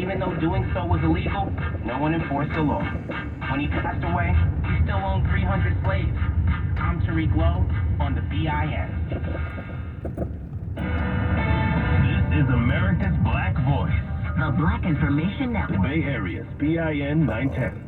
Even though doing so was illegal, no one enforced the law. When he passed away, he still owned 300 slaves. I'm Tariq Lowe on the BIN. This is America's Black Voice. The Black Information Network. Bay Area's BIN 910.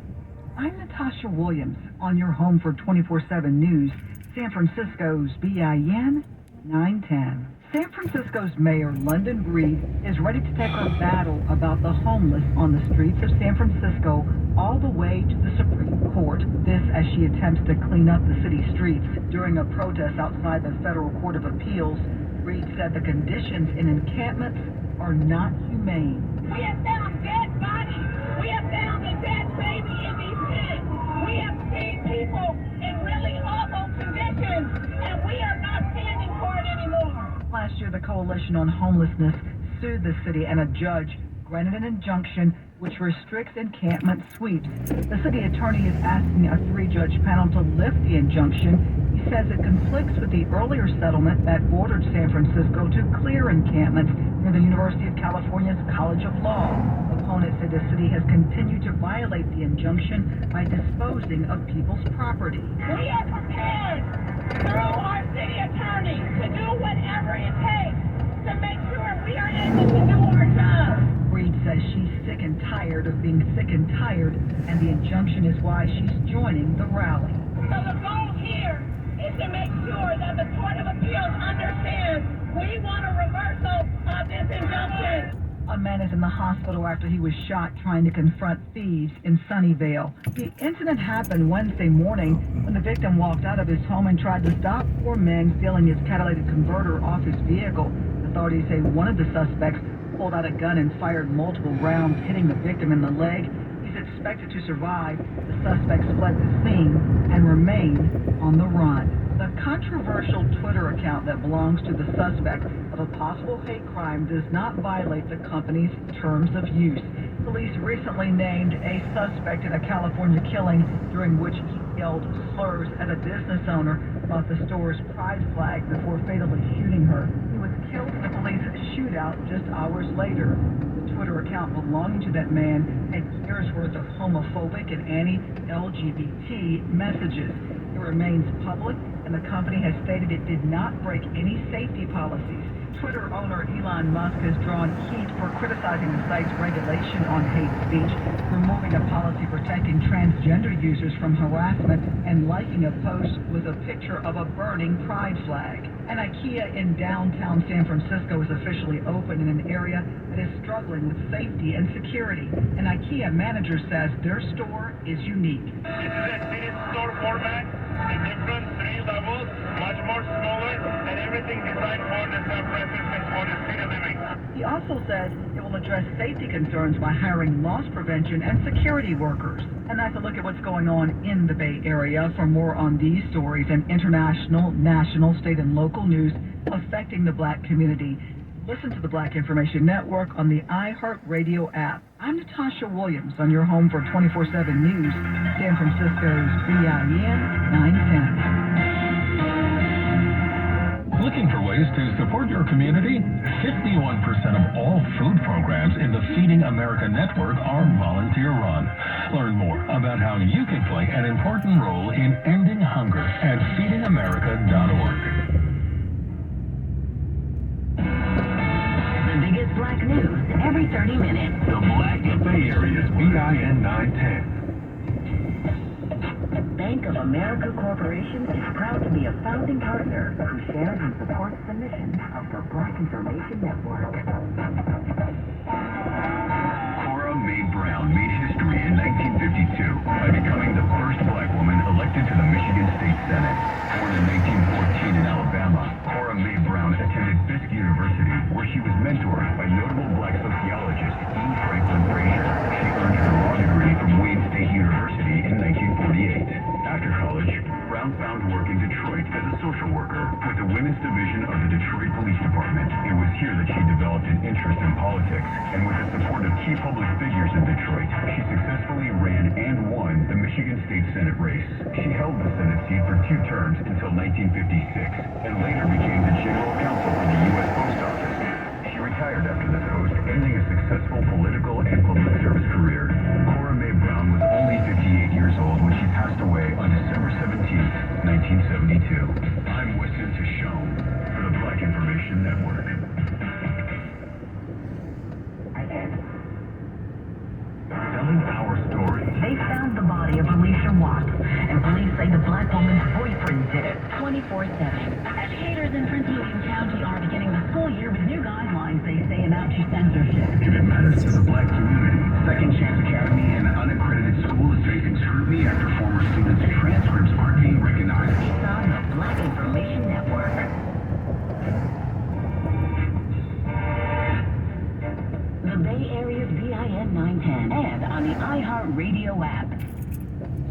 I'm Natasha Williams on your home for 24/7 news, San Francisco's BIN 910. San Francisco's Mayor London Breed is ready to take her battle about the homeless on the streets of San Francisco all the way to the Supreme Court. This as she attempts to clean up the city streets. During a protest outside the Federal Court of Appeals, Breed said the conditions in encampments are not humane. We have found dead bodies. We have found a dead baby in these pits. We have seen people in really awful conditions, and we are not standing for it anymore. Last year, the Coalition on Homelessness sued the city, and a judge granted an injunction which restricts encampment sweeps. The city attorney is asking a 3-judge panel to lift the injunction. He says it conflicts with the earlier settlement that ordered San Francisco to clear encampments near the University of California's College of Law. Opponents say the city has continued to violate the injunction by disposing of people's property. We are prepared through our city attorney to do whatever it takes to make sure we are able to do our job. Breed says she's sick and tired of being sick and tired, and the injunction is why she's joining the rally. So the goal here is to make sure that the Court of Appeals understands we want a reversal of this injunction. A man is in the hospital after he was shot trying to confront thieves in Sunnyvale. The incident happened Wednesday morning when the victim walked out of his home and tried to stop 4 men stealing his catalytic converter off his vehicle. Authorities say one of the suspects pulled out a gun and fired multiple rounds, hitting the victim in the leg. He's expected to survive. The suspects fled the scene and remain on the run. The controversial Twitter account that belongs to the suspect of a possible hate crime does not violate the company's terms of use. Police recently named a suspect in a California killing during which he yelled slurs at a business owner about the store's pride flag before fatally shooting her. He was killed in a police shootout just hours later. The Twitter account belonging to that man had years worth of homophobic and anti-LGBT messages. It remains public, and the company has stated it did not break any safety policies. Twitter owner Elon Musk has drawn heat for criticizing the site's regulation on hate speech, removing a policy protecting transgender users from harassment, and liking a post with a picture of a burning pride flag. An IKEA in downtown San Francisco is officially open in an area that is struggling with safety and security. An IKEA manager says their store is unique. This is a city store format, a different 3 levels, much more smaller, and everything designed for the San Franciscans for the city living. He also says it will address safety concerns by hiring loss prevention and security workers. And that's a look at what's going on in the Bay Area. For more on these stories and international, national, state, and local news affecting the Black community, listen to the Black Information Network on the iHeartRadio app. I'm Natasha Williams on your home for 24/7 news, San Francisco's BIN 910. Looking for ways to support your community? 51% of all food programs in the Feeding America network are volunteer-run. Learn more about how you can play an important role in ending hunger at feedingamerica.org. The biggest Black news every 30 minutes. The Black Bay Area's BIN 910. Bank of America Corporation is proud to be a founding partner who shares and supports the mission of the Black Information Network. Cora Mae Brown made history in 1952 by becoming the first Black woman elected to the Michigan State Senate. Born in 1914 in Alabama, Cora Mae Brown attended Fisk University, where she was mentored by notable Black sociologist E. Franklin Frazier. She earned her law degree from Wayne State University in 1948. After college, Brown found work in Detroit as a social worker with the Women's Division of the Detroit Police Department. It was here that she developed an interest in politics, and with the support of key public figures in Detroit, she successfully ran and won the Michigan State Senate race. She held the Senate seat for 2 terms until 1956, and later became the General Counsel for the U.S. Post Office. She retired after the post, ending a successful political and cops, and police say the black woman's boyfriend did it. 24/7. Educators in Prince William County are beginning the school year with new guidelines they say amount to censorship. If it matters to the black community, Second Chance Academy, an unaccredited school, is facing scrutiny after former students' transcripts aren't being recognized. It's on the Black Information Network. The Bay Area's BIN 910 and on the iHeartRadio app.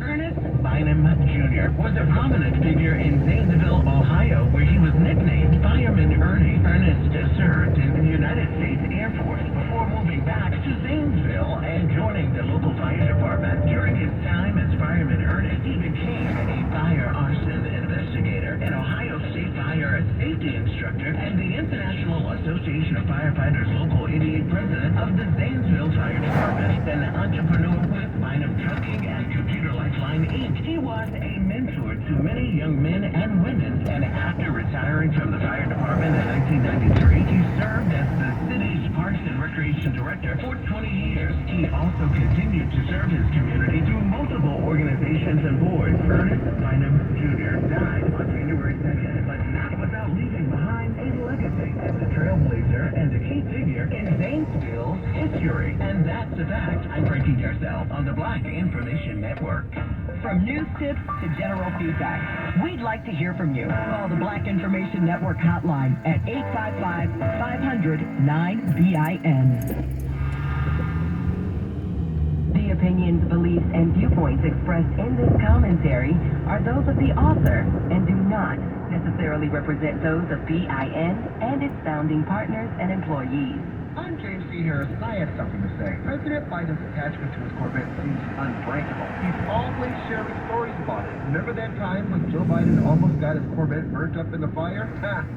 Ernest Bynum Jr. was a prominent figure in Zanesville, Ohio, where he was nicknamed Fireman Ernie. Ernest served in the United States Air Force before moving back to Zanesville and joining the local fire department. During his time as Fireman Ernie, he became a fire arson investigator, an Ohio State Fire Safety Instructor, and the International Association of Firefighters Local 88 President of the Zanesville Fire Department, an entrepreneur with Bynum Trucking and Computer Lifeline Inc. He was a mentor to many young men and women, and after retiring from the fire department in 1993, he served as the city's Parks and Recreation Director for 20 years. He also continued to serve his community through multiple organizations and boards. Ernest Bynum Jr. died on January 2nd, but not without leaving behind a legacy as a trailblazer and a key figure in Zanesville's history. And that's a fact. I'm Frankie Darcel on the Black Information Network. From news tips to general feedback, we'd like to hear from you. Call the Black Information Network hotline at 855-500-9BIN. The opinions, beliefs, and viewpoints expressed in this commentary are those of the author and do not necessarily represent those of BIN and its founding partners and employees. I'm James C. Harris, and I have something to say. President Biden's attachment to his Corvette seems unbreakable. He's always sharing stories about it. Remember that time when Joe Biden almost got his Corvette burnt up in the fire?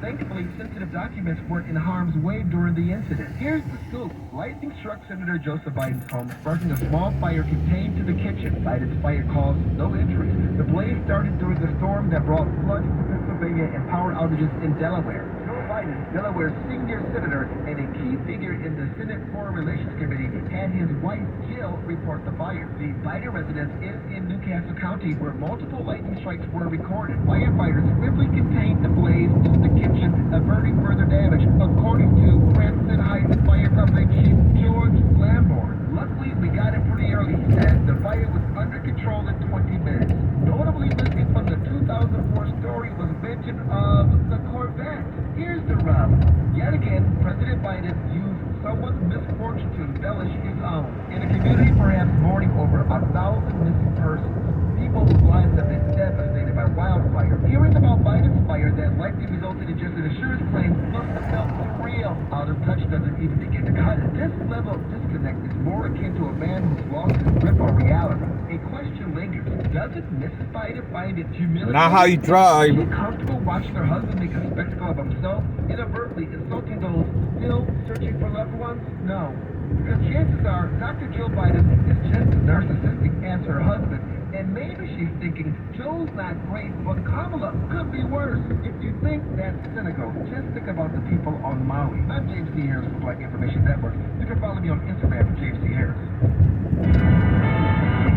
Thankfully, sensitive documents weren't in harm's way during the incident. Here's the scoop. Lightning struck Senator Joseph Biden's home, sparking a small fire contained to the kitchen. Biden's fire caused no injuries. The blaze started during the storm that brought floods to Pennsylvania and power outages in Delaware. Biden, Delaware's senior senator and a key figure in the Senate Foreign Relations Committee, had his wife, Jill, report the fire. The Biden residence is in Newcastle County, where multiple lightning strikes were recorded. Firefighters swiftly contained the blaze to the kitchen, averting further damage, according to Cranston Heights Fire Company Chief George Lamborn. Luckily, we got it pretty early, he said. The fire was under control in 20 minutes. Notably missing from the 2004 story was mention of the Corvette. Here's the rub. Yet again, President Biden used someone's misfortune to embellish his own. In a community perhaps mourning over 1,000 missing persons, people whose lives have been devastated by wildfire. Hearing about Biden's fire that likely resulted in just an insurance claim must have felt surreal. Out of touch doesn't even begin to cut it. This level of disconnect is more akin to a man who's lost his grip on reality. A question lingers. Doesn't Mrs. Biden find it humiliating? Not how you drive. Is she comfortable watching her husband make a spectacle of himself, inadvertently insulting those still searching for loved ones? No. Because chances are Dr. Jill Biden is just as narcissistic as her husband, and maybe she's thinking Joe's not great, but Kamala could be worse. If you think that's cynical, just think about the people on Maui. I'm James C. Harris from Black Information Network. You can follow me on Instagram at James C. Harris.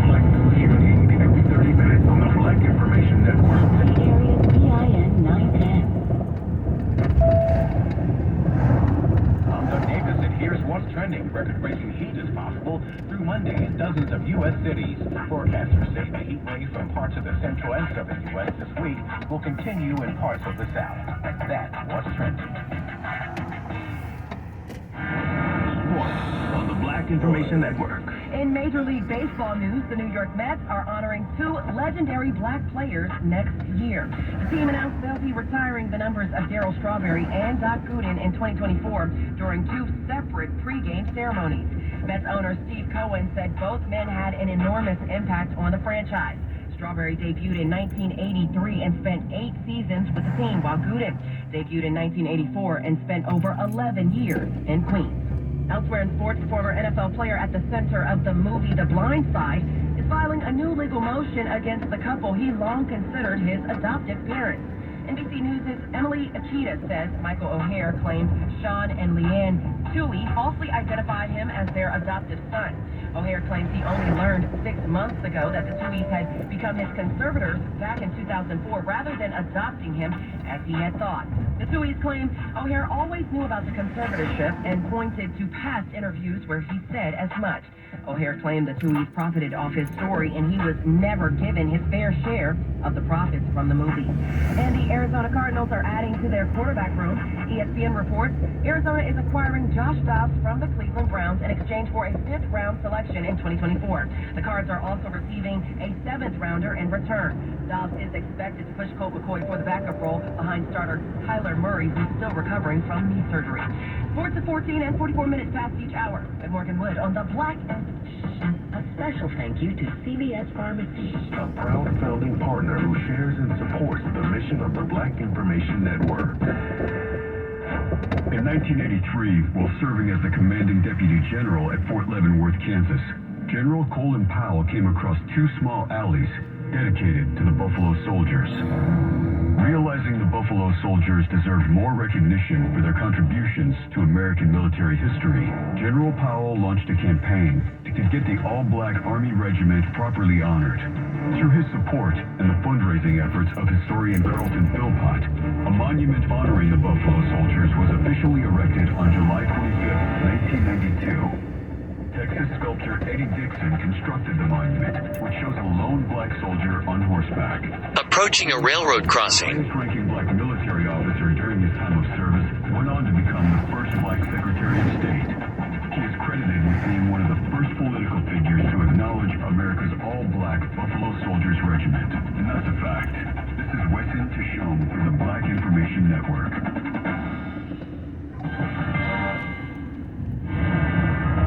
Black News Unique every 30 minutes on the Black Information Network. Bay Area's BIN 910. I'm Doug Davis, and here's what's trending. Record-breaking heat is possible through Monday in dozens of U.S. cities. Forecasters say the heat wave from parts of the central and southern U.S. this week will continue in parts of the south. That's what's trending. Sports on the Black Information Network. In Major League Baseball news, the New York Mets are honoring 2 legendary black players next year. The team announced they'll be retiring the numbers of Darryl Strawberry and Doc Gooden in 2024 during 2 separate pregame ceremonies. Mets owner Steve Cohen said both men had an enormous impact on the franchise. Strawberry debuted in 1983 and spent 8 seasons with the team, while Gooden debuted in 1984 and spent over 11 years in Queens. Elsewhere in sports, former NFL player at the center of the movie The Blind Side is filing a new legal motion against the couple he long considered his adoptive parents. NBC News' Emily Achita says Michael O'Hare claims Sean and Leanne Toohey falsely identified him as their adoptive son. O'Hare claims he only learned 6 months ago that the Tuohys had become his conservators back in 2004 rather than adopting him as he had thought. The Tuohys claim O'Hare always knew about the conservatorship and pointed to past interviews where he said as much. O'Hare claimed the Tuohys profited off his story and he was never given his fair share of the profits from the movie. And the Arizona Cardinals are adding to their quarterback room. ESPN reports Arizona is acquiring Josh Dobbs from the Cleveland Browns in exchange for a 5th-round selection in 2024. The Cards are also receiving a 7th-rounder in return. Dobbs is expected to push Colt McCoy for the backup role behind starter Kyler Murray, who's still recovering from knee surgery. Sports at 14 and 44 minutes past each hour. With Morgan Wood on the Black and a special thank you to CVS Pharmacy, a proud founding partner who shares and supports the mission of the Black Information Network. In 1983, while serving as the commanding deputy general at Fort Leavenworth, Kansas, General Colin Powell came across 2 small alleys dedicated to the Buffalo Soldiers. Realizing the Buffalo Soldiers deserved more recognition for their contributions to American military history, General Powell launched a campaign to get the all-black Army Regiment properly honored. Through his support and the fundraising efforts of historian Carlton Philpott, a monument honoring the Buffalo Soldiers was officially erected on July 25, 1992. Texas sculptor Eddie Dixon constructed the monument, which shows a lone black soldier on horseback. Approaching a railroad crossing. Highest-ranking black military officer during his time of service went on to become the first black Secretary of State. He is credited with being one of the first political figures to acknowledge America's all-black Buffalo Soldiers Regiment. And that's a fact. This is Wesson Tishome for the Black Information Network.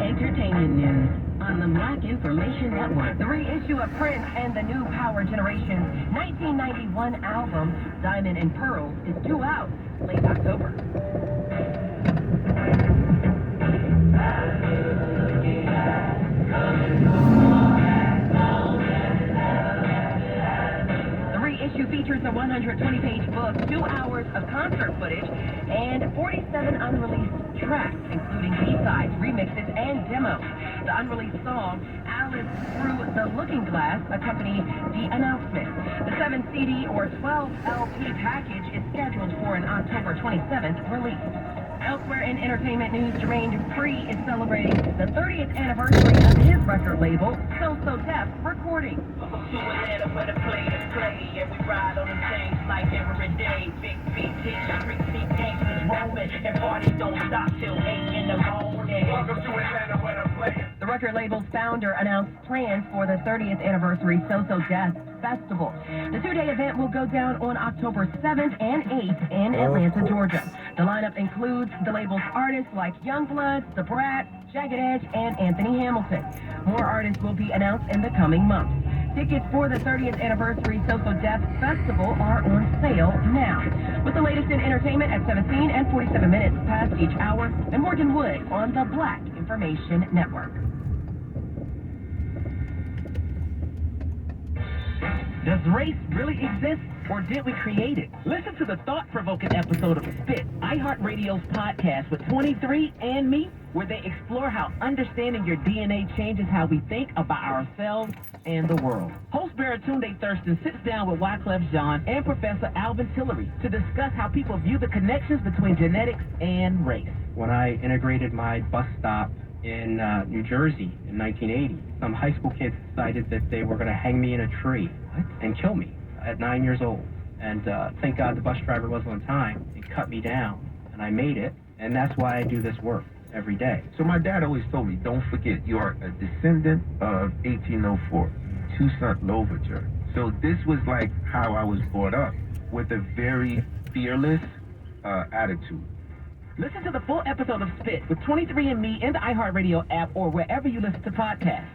Entertainment news on the Black Information Network. The reissue of Prince and the New Power Generation's 1991 album, Diamond and Pearls, is due out late October. The reissue features a 120-page book, 2 hours of concert footage, and 47 unreleased tracks, including B-sides, remixes, and demos. The unreleased song, Alice Through the Looking Glass, accompanied the announcement. The 7 CD or 12 LP package is scheduled for an October 27th release. Elsewhere in entertainment news, Jermaine Dupri is celebrating the 30th anniversary of his record label, So Def Recording. The record label's founder announced plans for the 30th anniversary So Def Festival. The 2-day event will go down on October 7th and 8th in Atlanta, Georgia. The lineup includes the label's artists like Youngblood, The Brat, Jagged Edge, and Anthony Hamilton. More artists will be announced in the coming months. Tickets for the 30th anniversary So Def Festival are on sale now. With the latest in entertainment at 17 and 47 minutes past each hour, and Morgan Wood on the Black Information Network. Does race really exist, or did we create it? Listen to the thought-provoking episode of Spit, iHeartRadio's podcast with 23andMe, where they explore how understanding your DNA changes how we think about ourselves and the world. Host Baratunde Thurston sits down with Wyclef Jean and Professor Alvin Tillery to discuss how people view the connections between genetics and race. When I integrated my bus stop in New Jersey in 1980, some high school kids decided that they were going to hang me in a tree and kill me at 9 years old. And thank God the bus driver was on time and cut me down, and I made it, and that's why I do this work every day. So my dad always told me, don't forget, you are a descendant of 1804, Toussaint Louverture. So this was like how I was brought up, with a very fearless attitude. Listen to the full episode of Spit with 23andMe in the iHeartRadio app or wherever you listen to podcasts.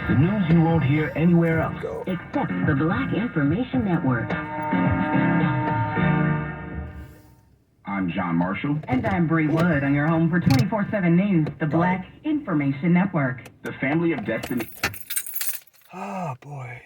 The news you won't hear anywhere else. Except the Black Information Network. I'm John Marshall. And I'm Bree Wood on your home for 24/7 News, the Black Information Network. The family of destiny. Oh, boy.